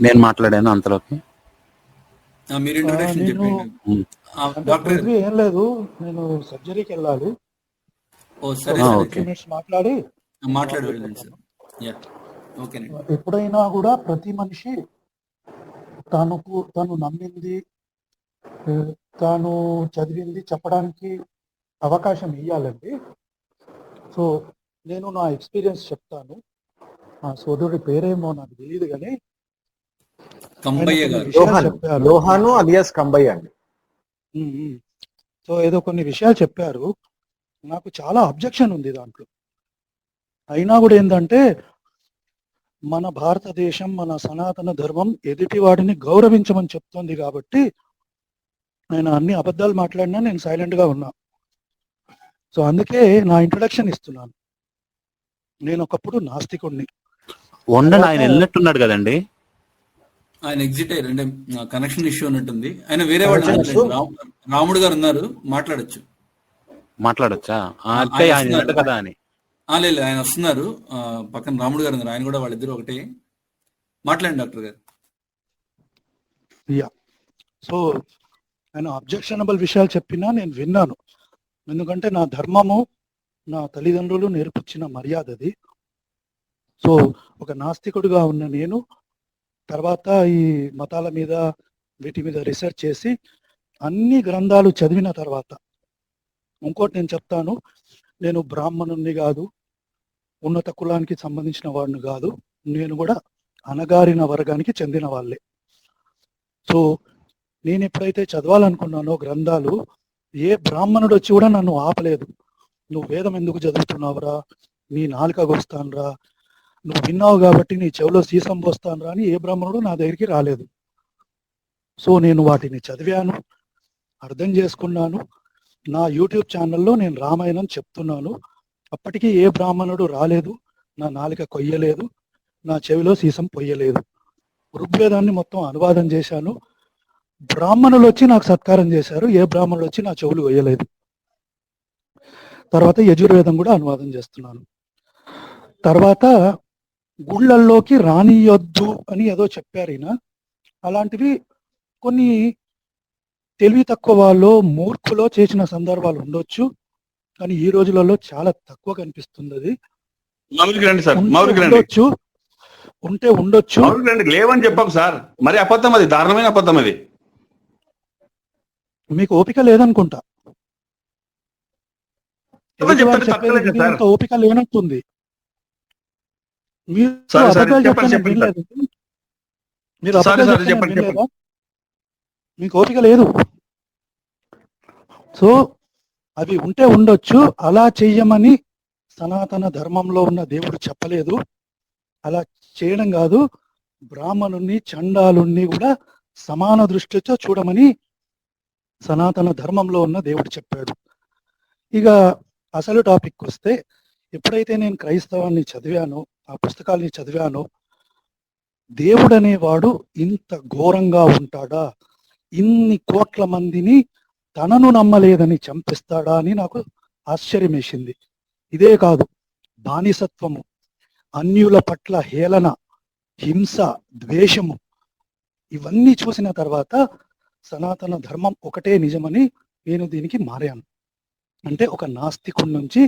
నేను మాట్లాడాను అంతలోకి. మీరు ఇంట్రొడక్షన్ చెప్పండి. డాక్టర్ ఏం లేదు, నేను సర్జరీకి వెళ్ళాలి. ఎప్పుడైనా కూడా ప్రతి మనిషి తను నమ్మింది, తాను చదివింది చెప్పడానికి అవకాశం ఇవ్వాలండి. సో నేను నా ఎక్స్పీరియన్స్ చెప్తాను. మా సోదరుడి పేరేమో నాకు తెలియదు కానీ సో ఏదో కొన్ని విషయాలు చెప్పారు. నాకు చాలా అబ్జెక్షన్ ఉంది దాంట్లో. అయినా కూడా ఏంటంటే మన భారతదేశం, మన సనాతన ధర్మం ఎదుటి వాడిని గౌరవించమని చెప్తోంది కాబట్టి నేను అన్ని అబద్ధాలు మాట్లాడినా నేను సైలెంట్ గా ఉన్నా. సో అందుకే నా ఇంట్రొడక్షన్ ఇస్తున్నాను. నేను ఒకప్పుడు నాస్తికుడిని. ఆయన వెళ్ళినట్టున్నాడు కదండి. ఆయన ఎగ్జిట్ అయ్యారు, అంటే కనెక్షన్ ఇష్యూ ఉన్నట్టుంది. ఆయన వేరే వాళ్ళు రాముడు గారు ఉన్నారు, మాట్లాడొచ్చా కదా అని. లేదు, ఆయన వస్తున్నారు, పక్కన రాముడు గారు ఉన్నారు, ఆయన కూడా వాళ్ళిద్దరు ఒకటే. మాట్లాడండి డాక్టర్ గారు. సో ఆయన అబ్జెక్షనబుల్ విషయాలు చెప్పినా నేను విన్నాను. ఎందుకంటే నా ధర్మము, నా తల్లిదండ్రులు నేర్పించిన మర్యాద అది. సో ఒక నాస్తికుడిగా ఉన్న నేను తర్వాత ఈ మతాల మీద వీటి మీద రీసెర్చ్ చేసి అన్ని గ్రంథాలు చదివిన తర్వాత ఇంకోటి నేను చెప్తాను, నేను బ్రాహ్మణుణ్ణి కాదు, ఉన్నత కులానికి సంబంధించిన వాడిని కాదు, నేను కూడా అణగారిన వర్గానికి చెందిన వాళ్ళే. సో నేను ఎప్పుడైతే చదవాలనుకున్నానో గ్రంథాలు, ఏ బ్రాహ్మణుడు వచ్చి కూడా నన్ను ఆపలేదు. నువ్వు వేదం ఎందుకు చదువుతున్నావురా, నీ నాలుకకు వస్తానురా, నువ్వు విన్నావు కాబట్టి నీ చెవిలో సీసం పోస్తానురా అని ఏ బ్రాహ్మణుడు నా దగ్గరికి రాలేదు. సో నేను వాటిని చదివాను, అర్థం చేసుకున్నాను. నా యూట్యూబ్ ఛానల్లో నేను రామాయణం చెప్తున్నాను. అప్పటికీ ఏ బ్రాహ్మణుడు రాలేదు, నా నాలుక కొయ్యలేదు, నా చెవిలో సీసం పొయ్యలేదు. ఋగ్వేదాన్ని మొత్తం అనువాదం చేశాను. బ్రాహ్మణులు వచ్చి నాకు సత్కారం చేశారు, ఏ బ్రాహ్మణులు వచ్చి నా చెవులు కొయ్యలేదు. తర్వాత యజుర్వేదం కూడా అనువాదం చేస్తున్నాను. తర్వాత గుళ్ళల్లోకి రానియొద్దు అని ఏదో చెప్పారు ఈయన. అలాంటివి కొన్ని తెలివి తక్కువ వాళ్ళు, మూర్ఖులో చేసిన సందర్భాలు ఉండొచ్చు, కానీ ఈ రోజులలో చాలా తక్కువ కనిపిస్తుంది. అది ఉండొచ్చు, ఉంటే ఉండొచ్చు, లేవని చెప్పాం సార్. మరి అబద్ధం, అది దారుణమైన అబద్ధం. అది మీకు ఓపిక లేదనుకుంటా, ఓపిక లేనట్టుంది. మీకు ఓపిక లేదు. సో అవి ఉంటే ఉండొచ్చు, అలా చెయ్యమని సనాతన ధర్మంలో ఉన్న దేవుడు చెప్పలేదు. అలా చేయడం కాదు, బ్రాహ్మణుణ్ణి చండాలుణ్ణి కూడా సమాన దృష్టితో చూడమని సనాతన ధర్మంలో ఉన్న దేవుడు చెప్పాడు. ఇక అసలు టాపిక్ వస్తే, ఎప్పుడైతే నేను క్రైస్తవాన్ని చదివానో, ఆ పుస్తకాల్ని చదివానో, దేవుడు అనేవాడు ఇంత ఘోరంగా ఉంటాడా, ఇన్ని కోట్ల మందిని తనను నమ్మలేదని చంపిస్తాడా అని నాకు ఆశ్చర్యం వేసింది. ఇదే కాదు, బానిసత్వము, అన్యుల పట్ల హేళన, హింస, ద్వేషము, ఇవన్నీ చూసిన తర్వాత సనాతన ధర్మం ఒకటే నిజమని నేను దీనికి మారాను. అంటే ఒక నాస్తికుడి నుంచి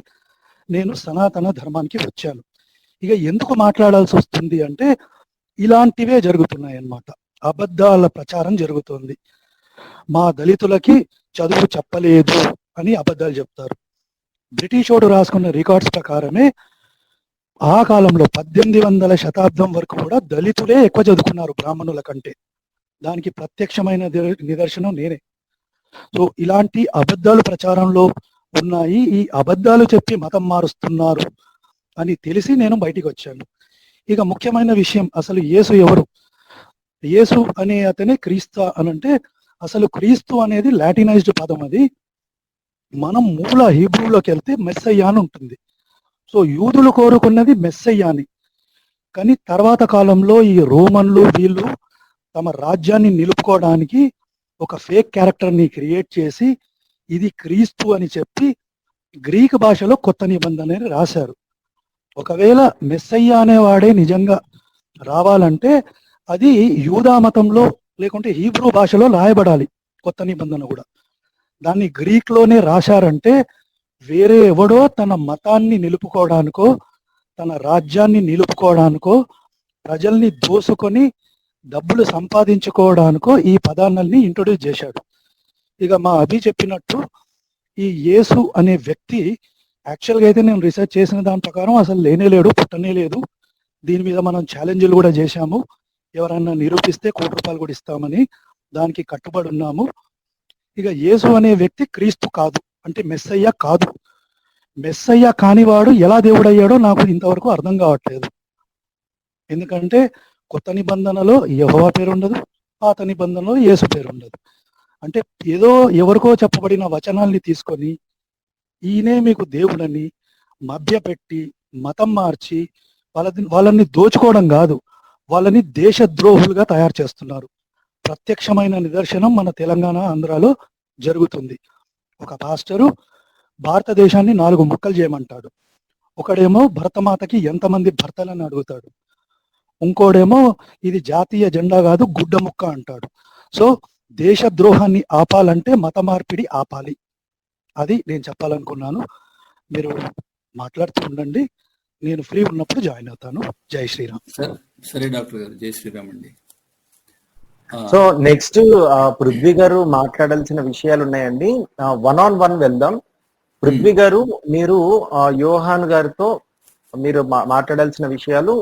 నేను సనాతన ధర్మానికి వచ్చాను. ఇక ఎందుకు మాట్లాడాల్సి వస్తుంది అంటే, ఇలాంటివే జరుగుతున్నాయి అన్నమాట. అబద్ధాల ప్రచారం జరుగుతుంది. మా దళితులకి చదువు చెప్పలేదు అని అబద్ధాలు చెప్తారు. బ్రిటిష్ వాడు రాసుకున్న రికార్డ్స్ ప్రకారమే ఆ కాలంలో 1800 శతాబ్దం వరకు కూడా దళితులే ఎక్కువ చదువుకున్నారు బ్రాహ్మణుల కంటే. దానికి ప్రత్యక్షమైన నిదర్శనం నేనే. సో ఇలాంటి అబద్ధాలు ప్రచారంలో ఉన్నాయి. ఈ అబద్ధాలు చెప్పి మతం మారుస్తున్నారు అని తెలిసి నేను బయటికి వచ్చాను. ఇక ముఖ్యమైన విషయం, అసలు యేసు ఎవరు? యేసు అనే అతనే క్రీస్తు అనంటే, అసలు క్రీస్తు అనేది లాటినైజ్డ్ పదం. అది మనం మూల హీబ్రూలోకి వెళ్తే మెస్సయ్య అని ఉంటుంది. సో యూదులు కోరుకున్నది మెస్సయ్యాని. కానీ తర్వాత కాలంలో ఈ రోమన్లు వీళ్ళు తమ రాజ్యాన్ని నిలుపుకోవడానికి ఒక ఫేక్ క్యారెక్టర్ని క్రియేట్ చేసి ఇది క్రీస్తు అని చెప్పి గ్రీక్ భాషలో కొత్త నిబంధనని రాశారు. ఒకవేళ మెస్సయ్య అనేవాడే నిజంగా రావాలంటే అది యూదా మతంలో లేకుంటే హీబ్రూ భాషలో రాయబడాలి కొత్త నిబంధన కూడా. దాన్ని గ్రీక్ లోనే రాశారంటే వేరే ఎవడో తన మతాన్ని నిలుపుకోవడానికో తన రాజ్యాన్ని నిలుపుకోవడానికో ప్రజల్ని దోసుకొని డబ్బులు సంపాదించుకోవడానికో ఈ పదాన్ని ఇంట్రొడ్యూస్ చేశాడు. ఇక మా అభి చెప్పినట్టు ఈ యేసు అనే వ్యక్తి యాక్చువల్గా అయితే నేను రీసెర్చ్ చేసిన దాని ప్రకారం అసలు లేనే లేడు, పుట్టనే లేదు. దీని మీద మనం ఛాలెంజ్లు కూడా చేశాము. ఎవరన్నా నిరూపిస్తే ₹1,00,00,000 కూడా ఇస్తామని దానికి కట్టుబడి ఉన్నాము. ఇక యేసు అనే వ్యక్తి క్రీస్తు కాదు, అంటే మెస్సయ్య కాదు. మెస్సయ్య కానివాడు ఎలా దేవుడయ్యాడో నాకు ఇంతవరకు అర్థం కావట్లేదు. ఎందుకంటే కొత్త నిబంధనలో యెహోవా పేరు ఉండదు, పాత నిబంధనలో యేసు పేరు ఉండదు. అంటే ఏదో ఎవరికో చెప్పబడిన వచనాల్ని తీసుకొని ఈయనే మీకు దేవుడని మభ్యపెట్టి మతం మార్చి వాళ్ళని దోచుకోవడం కాదు, వాళ్ళని దేశద్రోహులుగా తయారు చేస్తున్నారు. ప్రత్యక్షమైన నిదర్శనం మన తెలంగాణ, ఆంధ్రాలో జరుగుతుంది. ఒక పాస్టరు భారతదేశాన్ని 4 ముక్కలు చేయమంటాడు. ఒకడేమో భరతమాతకి ఎంతమంది భర్తలని అడుగుతాడు. ఇంకోడేమో ఇది జాతీయ జెండా కాదు గుడ్డ ముక్క అంటాడు. సో దేశద్రోహాన్ని ఆపాలంటే మత మార్పిడి ఆపాలి. అది నేను చెప్పాలనుకున్నాను. మీరు మాట్లాడుతూ ఉండండి, నేను ఫ్రీ ఉన్నప్పుడు జాయిన్ అవుతాను. జై శ్రీరామ్. సరే డాక్టర్ గారు, జై శ్రీరామ్ అండి. సో నెక్స్ట్ పృథ్వీ గారు మాట్లాడాల్సిన విషయాలు ఉన్నాయండి. 1-on-1 వెళ్దాం. పృథ్వీ గారు, మీరు యోహాన్ గారితో మీరు మాట్లాడాల్సిన విషయాలు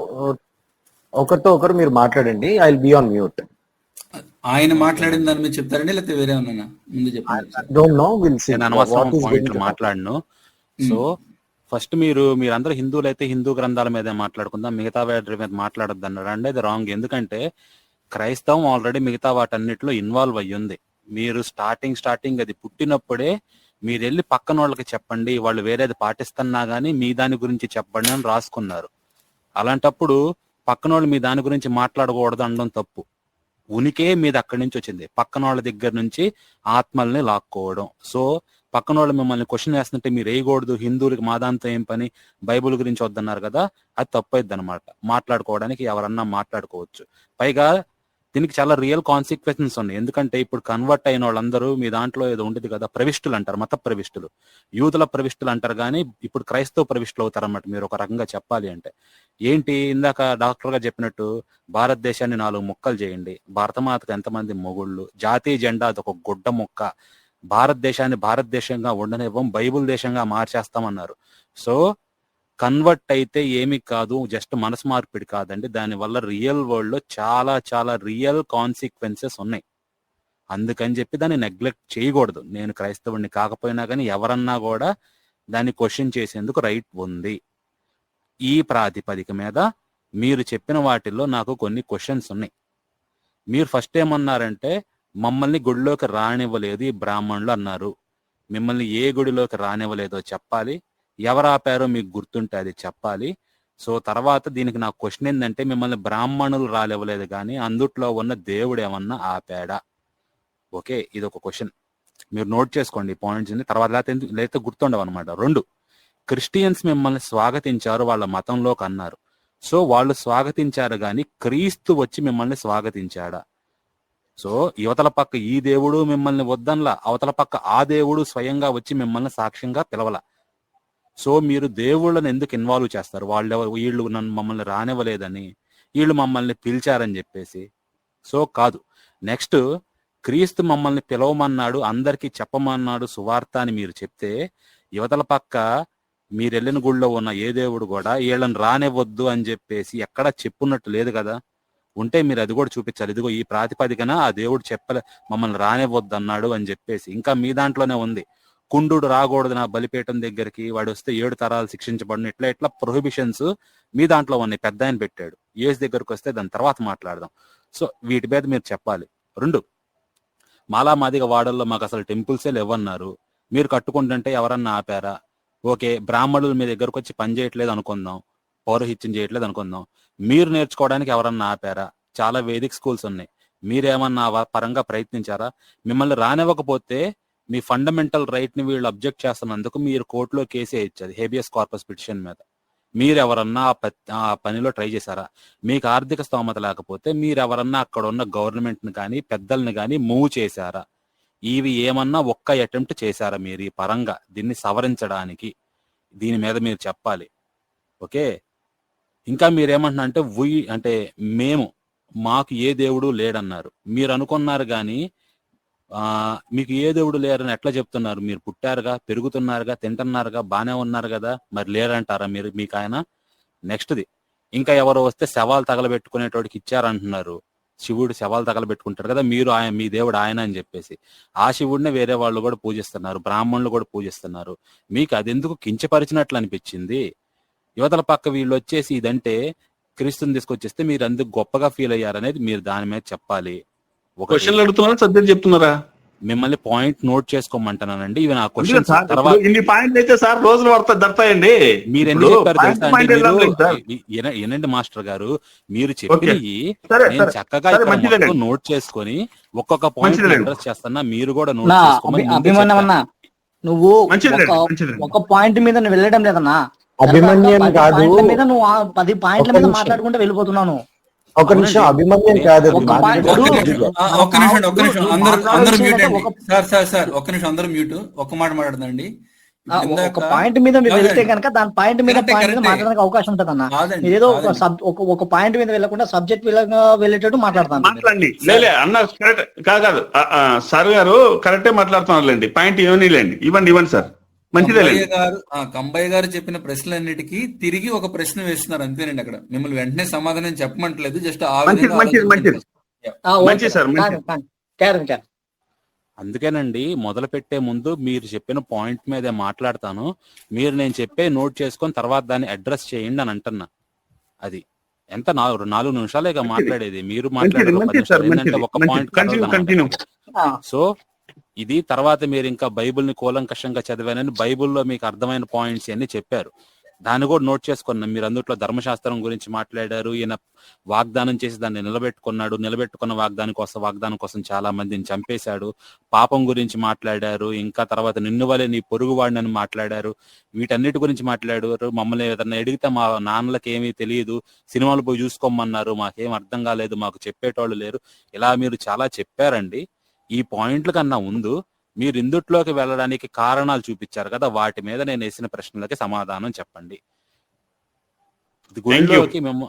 ఒకరితో ఒకరు మీరు మాట్లాడండి. I will be on mute. ఆయన మాట్లాడిన దాని మీద చెప్తారండి, లేకపోతే వేరే ఉన్నా ముందు చెప్పండి. మాట్లాడను. సో ఫస్ట్ మీరందరూ హిందువులైతే హిందూ గ్రంథాల మీద మాట్లాడుకుందాం, మిగతా వాటి మీద మాట్లాడొద్దు అన్నారు అండి. అది రాంగ్. ఎందుకంటే క్రైస్తవం ఆల్రెడీ మిగతా వాటన్నిటిలో ఇన్వాల్వ్ అయ్యింది. మీరు స్టార్టింగ్ అది పుట్టినప్పుడే మీరు వెళ్ళి పక్కన వాళ్ళకి చెప్పండి, వాళ్ళు వేరేది పాటిస్తున్నా గానీ మీ దాని గురించి చెప్పండి అని రాసుకున్నారు. అలాంటప్పుడు పక్కన వాళ్ళు మీ దాని గురించి మాట్లాడకూడదు అనడం తప్పు. ఉనికే మీది అక్కడి నుంచి వచ్చింది, పక్కన వాళ్ళ దగ్గర నుంచి ఆత్మల్ని లాక్కోవడం. సో పక్కన వాళ్ళు మిమ్మల్ని క్వశ్చన్ వేస్తుంటే మీరు వేయకూడదు, హిందువులకి మాదాంతో ఏం పని, బైబుల్ గురించి వద్దన్నారు కదా, అది తప్పైద్ది అనమాట. మాట్లాడుకోవడానికి ఎవరన్నా మాట్లాడుకోవచ్చు. పైగా దీనికి చాలా రియల్ కాన్సిక్వెన్సెస్ ఉన్నాయి. ఎందుకంటే ఇప్పుడు కన్వర్ట్ అయిన వాళ్ళందరూ మీ దాంట్లో ఏదో ఉండేది కదా, ప్రవిష్టులు అంటారు, మత ప్రవిష్టులు, యూదుల ప్రవిష్టులు అంటారు. కానీ ఇప్పుడు క్రైస్తవ ప్రవిష్టులు అవుతారన్నమాట మీరు ఒక రకంగా చెప్పాలి అంటే. ఏంటి, ఇందాక డాక్టర్ గా చెప్పినట్టు భారతదేశాన్ని 4 ముక్కలు చేయండి, భారతమాతకు ఎంతమంది మొగుళ్ళు, జాతీయ జెండా అదొక గుడ్డ ముక్క, భారతదేశాన్ని భారతదేశంగా ఉండనివ్వం, బైబుల్ దేశంగా మార్చేస్తామన్నారు. సో కన్వర్ట్ అయితే ఏమి కాదు, జస్ట్ మనసు మార్పిడి కాదండి, దానివల్ల రియల్ వరల్డ్ లో చాలా చాలా రియల్ కాన్సిక్వెన్సెస్ ఉన్నాయి. అందుకని చెప్పి దాన్ని నెగ్లెక్ట్ చేయకూడదు. నేను క్రైస్తవుడిని కాకపోయినా కానీ ఎవరన్నా కూడా దాన్ని క్వశ్చన్ చేసేందుకు రైట్ ఉంది. ఈ ప్రాతిపదిక మీద మీరు చెప్పిన వాటిల్లో నాకు కొన్ని క్వశ్చన్స్ ఉన్నాయి. మీరు ఫస్ట్ ఏమన్నారంటే మమ్మల్ని గుడిలోకి రానివ్వలేదు ఈ బ్రాహ్మణులు అన్నారు. మిమ్మల్ని ఏ గుడిలోకి రానివ్వలేదో చెప్పాలి, ఎవరు ఆపారో మీకు గుర్తుంటే అది చెప్పాలి. సో తర్వాత దీనికి నాకు క్వశ్చన్ ఏంటంటే మిమ్మల్ని బ్రాహ్మణులు రానివ్వలేదు కానీ అందుట్లో ఉన్న దేవుడు ఏమన్నా ఆపాడా? ఓకే, ఇది ఒక క్వశ్చన్, మీరు నోట్ చేసుకోండి ఈ పాయింట్స్. తర్వాత లేకపోతే గుర్తుండవు అనమాట. 2, క్రిస్టియన్స్ మిమ్మల్ని స్వాగతించారు, వాళ్ళ మతంలోకి అన్నారు. సో వాళ్ళు స్వాగతించారు కానీ క్రీస్తు వచ్చి మిమ్మల్ని స్వాగతించాడా? సో యువతల పక్క ఈ దేవుడు మిమ్మల్ని వద్దన్లా, అవతల పక్క ఆ దేవుడు స్వయంగా వచ్చి మిమ్మల్ని సాక్ష్యంగా పిలవల. సో మీరు దేవుళ్ళని ఎందుకు ఇన్వాల్వ్ చేస్తారు? వీళ్ళు మమ్మల్ని రానివ్వలేదని, వీళ్ళు మమ్మల్ని పిలిచారని చెప్పేసి. సో కాదు. నెక్స్ట్, క్రీస్తు మమ్మల్ని పిలవమన్నాడు, అందరికీ చెప్పమన్నాడు సువార్త అని మీరు చెప్తే, యువతల పక్క మీరు వెళ్ళిన గుళ్ళో ఉన్న ఏ దేవుడు కూడా వీళ్ళని రానివ్వద్దు అని చెప్పేసి ఎక్కడా చెప్పున్నట్టు లేదు కదా. ఉంటే మీరు అది కూడా చూపించాలి. ఇదిగో ఈ ప్రాతిపదికన ఆ దేవుడు మమ్మల్ని రానివ్వద్దు అన్నాడు అని చెప్పేసి. ఇంకా మీ దాంట్లోనే ఉంది, కుండుడు రాకూడదు నా బలిపీఠం దగ్గరికి, వాడు వస్తే 7 తరాలు శిక్షించబడిన, ఇట్లా ప్రొహిబిషన్స్ మీ దాంట్లో ఉన్నాయి. పెద్ద ఆయన పెట్టాడు. యేసు దగ్గరకు వస్తే దాని తర్వాత మాట్లాడదాం. సో వీటి మీద మీరు చెప్పాలి. 2, మాలామాదిగ వాడల్లో మాకు అసలు టెంపుల్సే లేవన్నారు, మీరు కట్టుకుంటుంటే ఎవరన్నా ఆపారా? ఓకే, బ్రాహ్మణులు మీ దగ్గరకు వచ్చి పని చేయట్లేదు అనుకుందాం, పౌరహిత్యం చేయట్లేదు అనుకుందాం, మీరు నేర్చుకోవడానికి ఎవరన్నా ఆపారా? చాలా వేదిక్ స్కూల్స్ ఉన్నాయి, మీరేమన్నా పరంగా ప్రయత్నించారా? మిమ్మల్ని రానివ్వకపోతే మీ ఫండమెంటల్ రైట్ ని వీళ్ళు అబ్జెక్ట్ చేస్తున్నందుకు మీరు కోర్టులో కేసు వేయచ్చు, అది హేబియస్ కార్పస్ పిటిషన్ మీద. మీరెవరన్నా ఆ పనిలో ట్రై చేశారా? మీకు ఆర్థిక స్తోమత లేకపోతే మీరెవరన్నా అక్కడ ఉన్న గవర్నమెంట్ ని కానీ పెద్దల్ని కానీ మూవ్ చేశారా? ఇవి ఏమన్నా ఒక్క అటెంప్ట్ చేశారా మీరు ఈ పరంగా దీన్ని సవరించడానికి? దీని మీద మీరు చెప్పాలి. ఓకే, ఇంకా మీరేమంటున్నా అంటే మేము మాకు ఏ దేవుడు లేడన్నారు. మీరు అనుకున్నారు కానీ మీకు ఏ దేవుడు లేరని ఎట్లా చెప్తున్నారు? మీరు పుట్టారుగా, పెరుగుతున్నారుగా, తింటున్నారుగా, బానే ఉన్నారు కదా, మరి లేరంటారా మీరు? మీకు ఆయన నెక్స్ట్ది ఇంకా ఎవరో వస్తే శవాలు తగలబెట్టుకునేటోడికి ఇచ్చారంటున్నారు. శివుడు శవాలు తగలబెట్టుకుంటారు కదా, మీరు మీ దేవుడు ఆయన అని చెప్పేసి ఆ శివుడినే వేరే వాళ్ళు కూడా పూజిస్తున్నారు, బ్రాహ్మణులు కూడా పూజిస్తున్నారు. మీకు అది ఎందుకు కించపరిచినట్లు అనిపించింది? యువతల పక్క వీళ్ళు వచ్చేసి ఇదంటే క్రీస్తుని తీసుకొచ్చేస్తే మీరు అందుకు గొప్పగా ఫీల్ అయ్యారనేది మీరు దాని మీద చెప్పాలి. క్వశ్చన్లు అడుగుతున్నారా, సబ్జెక్ట్ చెప్తున్నారా? మిమ్మల్ని పాయింట్ నోట్ చేసుకోమంటున్నానండి. ఇవి నా క్వశ్చన్ తర్వాత ఇన్ని పాయింట్లు అయితే సార్ రోజులు దడతాయండి. మీరు ఎన్ని చెప్పారు తెలుసా అండి? మీరు ఏనండి మాస్టర్ గారు, మీరు చెప్పినవి నేను చక్కగా నోట్ చేసుకొని ఒక్కొక్క పాయింట్ అడ్రస్ చేస్తున్నా, మీరు కూడా నోట్ చేసుకోమని. అభిమన్యమన్నా, నువ్వు ఒక పాయింట్ మీద నువ్వు వెళ్ళడం లేదన్నా, అభిమన్యం కాదు మీద నువ్వు 10 పాయింట్ల మీద మాట్లాడుకుంటూ వెళ్ళిపోతున్నాను. ఒక నిమిషం, అభిమన్యం కాదు. ఒక్క నిమిషం అందరూ మ్యూట్ అండి. సార్ ఒక్క నిమిషం అందరూ మ్యూట్. ఒక్క మాట మాట్లాడుతుందండి. ఒక పాయింట్ మీద మీరు వెళ్తే కనుక దాని పాయింట్ మీద మాట్లాడడానికి అవకాశం ఉంటుంది అన్న. ఏదో ఒక పాయింట్ మీద వెళ్ళకుండా సబ్జెక్ట్ వెళ్ళేటట్టు మాట్లాడతాను. మాట్లాడండి. లేలే అన్న, కరెక్ట్ కాదు సార్ గారు, కరెక్టే మాట్లాడుతున్నారులేండి. పాయింట్ ఇవ్వండి ఇవ్వండి సార్, మంచిదే. కంబయ్య గారు చెప్పిన ప్రశ్నలన్నిటికీ తిరిగి ఒక ప్రశ్న వేస్తున్నారు అంతేనండి. అక్కడ మిమ్మల్ని వెంటనే సమాధానం చెప్పమంటలేదు, జస్ట్ అందుకేనండి మొదలు పెట్టే ముందు మీరు చెప్పిన పాయింట్ మీదే మాట్లాడతాను, మీరు నేను చెప్పే నోట్ చేసుకొని తర్వాత దాన్ని అడ్రస్ చేయండి అని అంటున్నా. అది ఎంత 4 నిమిషాలేగా మాట్లాడేది, మీరు మాట్లాడే ఒక పాయింట్. సో ఇది తర్వాత మీరు ఇంకా బైబిల్ని కూలంకషంగా చదివానని బైబిల్లో మీకు అర్థమైన పాయింట్స్ అన్ని చెప్పారు, దాన్ని కూడా నోట్ చేసుకున్నాం. మీరు అందుట్లో ధర్మశాస్త్రం గురించి మాట్లాడారు. ఈయన వాగ్దానం చేసి దాన్ని నిలబెట్టుకున్న వాగ్దానం కోసం చాలా మందిని చంపేశాడు. పాపం గురించి మాట్లాడారు. ఇంకా తర్వాత నిన్ను వలె నీ పొరుగు వాడినని మాట్లాడారు. వీటన్నిటి గురించి మాట్లాడారు. మమ్మల్ని ఏదన్నా అడిగితే మా నాన్నలకి ఏమీ తెలియదు, సినిమాలు పోయి చూసుకోమన్నారు, మాకేం అర్థం కాలేదు, మాకు చెప్పేటోళ్ళు లేరు, ఇలా మీరు చాలా చెప్పారండి. ఈ పాయింట్ల కన్నా ముందు మీరు ఇందుట్లోకి వెళ్ళడానికి కారణాలు చూపించారు కదా, వాటి మీద నేను వేసిన ప్రశ్నలకి సమాధానం చెప్పండి. మేము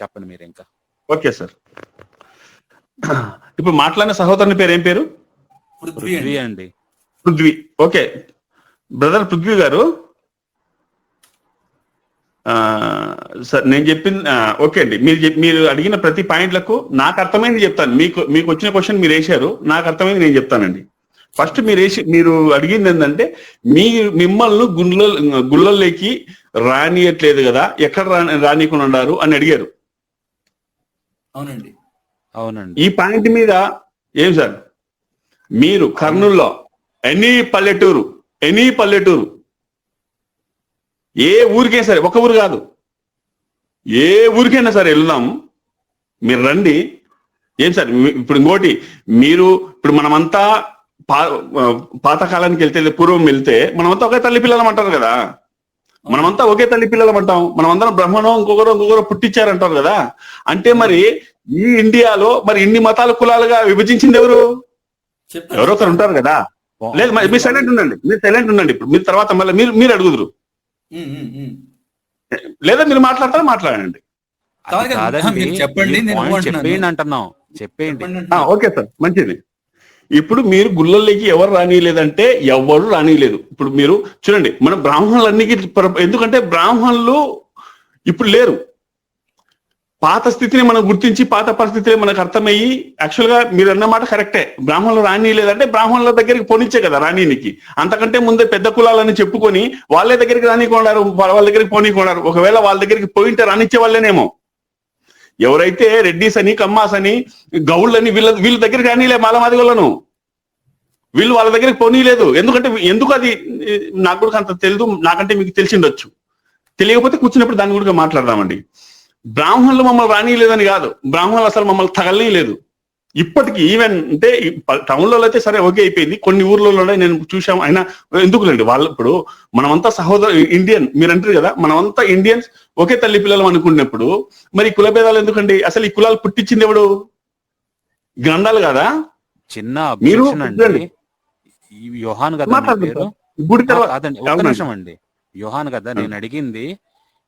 చెప్పండి మీరు ఇంకా. ఓకే సార్, ఇప్పుడు మాట్లాడిన సహోదరుని పేరు ఏం పేరు? పృథ్వీ అండి. పృథ్వీ. ఓకే బ్రదర్ పృథ్వీ గారు, సార్ నేను చెప్పింది ఓకే అండి. మీరు అడిగిన ప్రతి పాయింట్లకు నాకు అర్థమైంది చెప్తాను. మీకు వచ్చిన క్వశ్చన్ మీరు వేశారు, నాకు అర్థమైంది నేను చెప్తానండి. ఫస్ట్ మీరు అడిగింది ఏంటంటే మిమ్మల్ని గుళ్ళల్లోకి రానియట్లేదు కదా, ఎక్కడ రానియకుండా ఉన్నారు అని అడిగారు. అవునండి. ఈ పాయింట్ మీద ఏం సార్, మీరు కర్నూలులో ఎనీ పల్లెటూరు ఏ ఊరికైనా సరే, ఒక ఊరు కాదు, ఏ ఊరికైనా సరే వెళ్దాం, మీరు రండి. ఏం సార్ ఇప్పుడు ఇంకోటి, ఇప్పుడు మనమంతా పాతకాలానికి వెళ్తే, పూర్వం వెళ్తే మనమంతా ఒకే తల్లి పిల్లలం అంటారు కదా, మనమంతా ఒకే తల్లి పిల్లలం అంటాం. మనమందరం బ్రహ్మణం ఇంకొకరు పుట్టించారంటారు కదా. అంటే మరి ఈ ఇండియాలో మరి ఇన్ని మతాల కులాలుగా విభజించింది ఎవరో ఒకరు ఉంటారు కదా. లేదు మీరు సైలెంట్ ఉండండి. ఇప్పుడు మీరు తర్వాత మళ్ళీ మీరు అడుగుదురు, లేదా మీరు మాట్లాడండి. ఓకే సార్, మంచిది. ఇప్పుడు మీరు గుళ్ళల్లోకి ఎవరు రానిలేదంటే ఎవరు రానిలేదు. ఇప్పుడు మీరు చూడండి, మన బ్రాహ్మణులన్నికి, ఎందుకంటే బ్రాహ్మణులు ఇప్పుడు లేరు. పాత స్థితిని మనం గుర్తించి పాత పరిస్థితిని మనకు అర్థమయ్యి, యాక్చువల్ గా మీరు అన్నమాట కరెక్టే, బ్రాహ్మణులు రానిలేదంటే బ్రాహ్మణుల దగ్గరికి పోనిచ్చే కదా రానీనికి. అంతకంటే ముందే పెద్ద కులాలని చెప్పుకొని వాళ్ళ దగ్గరికి రానికొన్నారు, వాళ్ళ దగ్గరికి పోనీకొన్నారు. ఒకవేళ వాళ్ళ దగ్గరికి పోయింటే రానిచ్చే వాళ్ళేనేమో. ఎవరైతే రెడ్డిస్ అని, కమ్మాస్ అని, గౌళ్ళని వీళ్ళ దగ్గరికి రానిలే మాలమాదిగోళ్ళను, వీళ్ళు వాళ్ళ దగ్గరికి పోనీలేదు. ఎందుకు అది నాకు కూడా అంత తెలియదు, నాకంటే మీకు తెలిసిండొచ్చు. తెలియకపోతే కూర్చున్నప్పుడు దాని గురించి మాట్లాడదామండి. బ్రాహ్మణులు మమ్మల్ని రానిలేదని కాదు, బ్రాహ్మణులు అసలు మమ్మల్ని తగలనీ లేదు. ఇప్పటికి ఈవెన్ అంటే టౌన్లలో అయితే సరే ఓకే అయిపోయింది, కొన్ని ఊర్లలో నేను చూసాం. అయినా ఎందుకులేండి, వాళ్ళు ఇప్పుడు మనమంతా ఇండియన్ మీరు అంటారు కదా, మనమంతా ఇండియన్స్ ఒకే తల్లి పిల్లలు అనుకున్నప్పుడు మరి కుల భేదాలు ఎందుకండి? అసలు ఈ కులాలు పుట్టించింది ఎవడు? గ్రంథాలు కదా. చిన్న అబ్జెక్షన్ అండి, యోహాన్ కదా గుడి తర్వాత కాదండి, ఒక్క నిమిషం అండి. యోహాన్ కదా నేను అడిగింది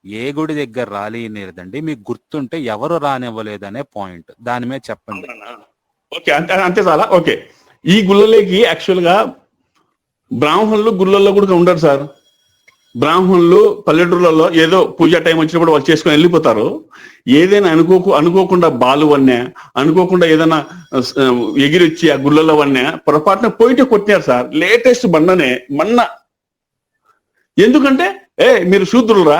ఏ గుడి దగ్గర రాలేదండి, మీకు గుర్తుంటే ఎవరు రానివ్వలేదనే పాయింట్, దాని మీద చెప్పండి. ఓకే, అంతే చాలా ఓకే. ఈ గుళ్ళలోకి యాక్చువల్ గా బ్రాహ్మణులు గుళ్ళల్లో కూడా ఉండరు సార్. బ్రాహ్మణులు పల్లెటూర్లలో ఏదో పూజా టైం వచ్చినప్పుడు వాళ్ళు చేసుకొని వెళ్ళిపోతారు. ఏదైనా అనుకోకుండా బాలు వన్నే, అనుకోకుండా ఏదైనా ఎగిరొచ్చి ఆ గుళ్ళల్లో వన్నే పొరపాటున పోయిటే కొట్టినారు సార్. లేటెస్ట్ మొన్న ఎందుకంటే మీరు శూద్రులరా,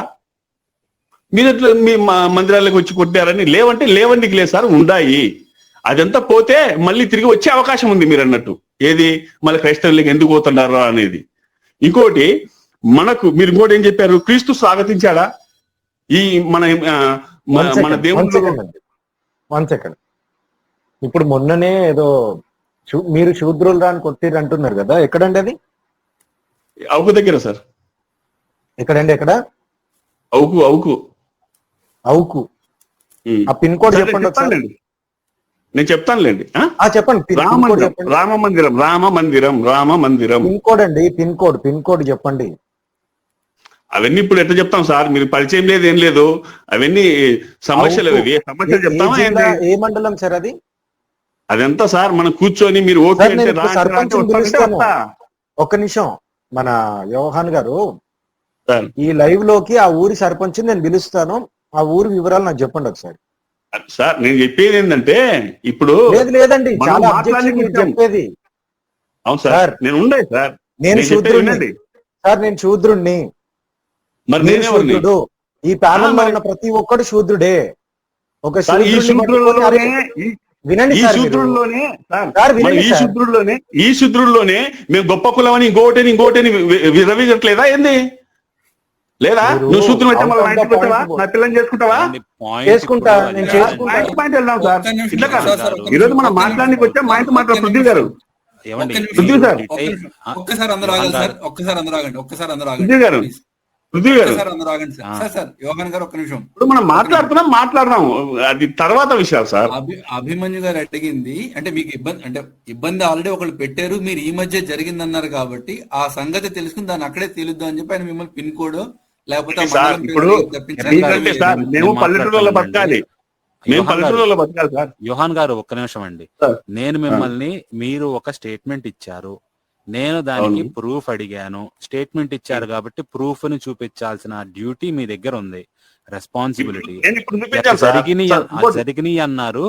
మీరు ఎట్లా మీ మందిరాలకు వచ్చి కొట్టారని లేవంటే లేవండికి లేదు సార్, ఉండాయి. అదంతా పోతే మళ్ళీ తిరిగి వచ్చే అవకాశం ఉంది మీరు అన్నట్టు. ఏది మళ్ళీ క్రైస్తవులకి ఎందుకు పోతున్నారు అనేది. ఇంకోటి మీరు ఇంకోటి ఏం చెప్పారు, క్రీస్తు స్వాగతించాడా ఈ మన దేవుడు? 1 సెకండ్. ఇప్పుడు మొన్ననే ఏదో మీరు శూద్రులు రాని కొట్టిర్రు అంటున్నారు కదా, ఎక్కడండి అది? అవుకు దగ్గర సార్. ఎక్కడండి? ఎక్కడ? అవుకు ఆ పిన్ కోడ్ చెప్పండి. నేను చెప్తానులేండి. చెప్పండి. రామ మందిరం పిన్ కోడ్ అండి, పిన్ కోడ్ చెప్పండి. అవన్నీ ఇప్పుడు ఎట్లా చెప్తాం సార్, మీరు పరిచయం లేదు ఏం లేదు, అవన్నీ సమస్యలు. సమస్యలు చెప్తామా? ఏ మండలం సార్ అది? అదంతా సార్ మనం కూర్చొని మీరు ఓకే ఒక్క నిమిషం. మన యోహాన్ గారు ఈ లైవ్ లోకి ఆ ఊరి సర్పంచ్ నేను పిలుస్తాను, ఆ ఊరి వివరాలు నాకు చెప్పండి ఒకసారి. సార్ నేను చెప్పేది ఏంటంటే ఇప్పుడు లేదండి, చాలా చెప్పేది. అవును సార్, నేను ఉండే సార్, నేను శూద్రుణ్ణి. మరి నేను శూద్రుడు. ఈ ప్యానెల్ లో ఉన్న ప్రతి ఒక్కడు శూద్రుడే. ఒక వినండి, ఈ శూద్రుల్లోనే మేము గొప్ప కులమని ఇంకోటని విరవిగట్లేదా ఏంది? లేదా నువ్వు శూద్రం అయితే మళ్ళీ ఇంటికి వచ్చావా, నా పిల్లని చేసుకుంటావా? చేసుకుంటా. వెళ్దాం సార్. ఇట్లా కాదు, ఈరోజు మనం మాట్లాడానికి వచ్చా మా ఇంటి మాట్లాడు పృథ్వీ గారు. ఒక్కసారి అందరూ ఆగండి సార్, ఒక్కసారి అందరూ ఆగండి. యోహాన్ గారు ఒక్క నిమిషం. ఇప్పుడు మనం మాట్లాడదాం, అది తర్వాత విషయాలు సార్. అభిమన్యు గారు అడిగింది అంటే మీకు ఇబ్బంది ఆల్రెడీ ఒకళ్ళు పెట్టారు, మీరు ఈ మధ్య జరిగిందన్నారు కాబట్టి ఆ సంగతి తెలుసుకుని దాన్ని అక్కడే తేలుద్దాం అని చెప్పి ఆయన మిమ్మల్ని పిన్ కోడ్ లేకపోతే ఇప్పుడు మేము పల్లెటూరులో బతకాలి, యోహాన్ గారు ఒక్క నిమిషం అండి. నేను మిమ్మల్ని, మీరు ఒక స్టేట్మెంట్ ఇచ్చారు, నేను దానికి ప్రూఫ్ అడిగాను. స్టేట్మెంట్ ఇచ్చారు కాబట్టి ప్రూఫ్ ని చూపించాల్సిన డ్యూటీ మీ దగ్గర ఉంది, రెస్పాన్సిబిలిటీ. జరిగినాయి అన్నారు,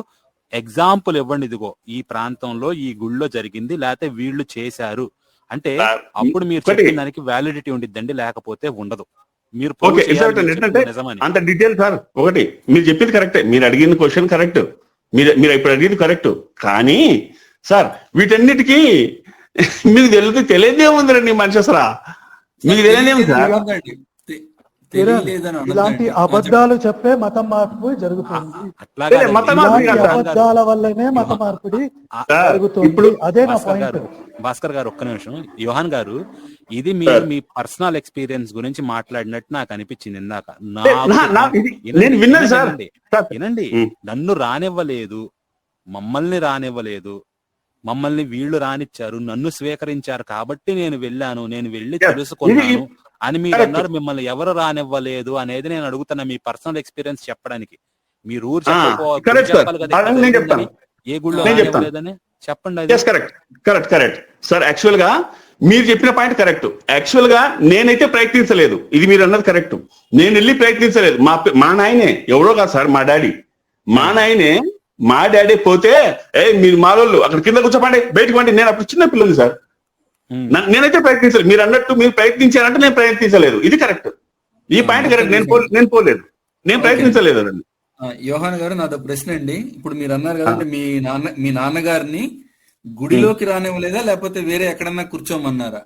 ఎగ్జాంపుల్ ఇవ్వండి, ఇదిగో ఈ ప్రాంతంలో ఈ గుళ్ళో జరిగింది, లేకపోతే వీళ్ళు చేశారు అంటే అప్పుడు మీరు చెప్పిన దానికి వ్యాలిడిటీ ఉండిద్దండి, లేకపోతే ఉండదు. మీరు అంత డీటెయిల్ సార్. ఒకటి మీరు చెప్పింది కరెక్టే, మీరు అడిగిన క్వశ్చన్ కరెక్ట్, మీరు ఇప్పుడు అడిగింది కరెక్ట్. కానీ సార్ వీటన్నిటికీ మీకు తెలియదేముందండి మనిషి అసలు, మీకు తెలియదేము సార్. ఇలాంటి అబద్ధాలు చెప్పే మతం మార్పు జరుగుతుంది, అబద్ధాల వల్లనే మత మార్పిడి జరుగుతుంది. అదే నా పాయింట్. భాస్కర్ గారు ఒక్క నిమిషం. యోహాన్ గారు, ఇది మీరు మీ పర్సనల్ ఎక్స్పీరియన్స్ గురించి మాట్లాడినట్టు నాకు అనిపించింది ఇందాక. వినండి, నన్ను రానివ్వలేదు, మమ్మల్ని రానివ్వలేదు, మమ్మల్ని వీళ్ళు రానిచ్చారు, నన్ను స్వీకరించారు కాబట్టి నేను వెళ్ళి తెలుసుకున్నాను అని మీరు అన్నారు. మిమ్మల్ని ఎవరు రానివ్వలేదు అనేది నేను అడుగుతున్నా, మీ పర్సనల్ ఎక్స్పీరియన్స్ చెప్పడానికి. మీరు ఊరు చెప్పాలి కదా ఏ గుళ్ళో రానివ్వలేదని చెప్పండి. Correct sir. యాక్చువల్ గా మీరు చెప్పిన పాయింట్ కరెక్ట్. యాక్చువల్ గా నేనైతే ప్రయత్నించలేదు, ఇది మీరు అన్నది కరెక్ట్. నేను వెళ్ళి ప్రయత్నించలేదు. మా నాయనే, ఎవరో కాదు సార్, మా నాయనే మా డాడీ పోతే మీరు మాలోళ్ళు అక్కడ కింద కూర్చోపండి, బయటకు పండి. నేను అప్పుడు చిన్న పిల్లలు సార్, నేనైతే ప్రయత్నించలేదు. మీరు అన్నట్టు మీరు ప్రయత్నించారంటే నేను ప్రయత్నించలేదు, ఇది కరెక్ట్. ఈ పాయింట్ కరెక్ట్. నేను పోలేదు, నేను ప్రయత్నించలేదు. అదండి. యోహాన్ గారు, నాదో ప్రశ్న అండి. ఇప్పుడు మీరు అన్నారు కదంటే మీ నాన్నగారిని గుడిలోకి రానివ్వలేదా, లేకపోతే వేరే ఎక్కడన్నా కూర్చోమన్నారా?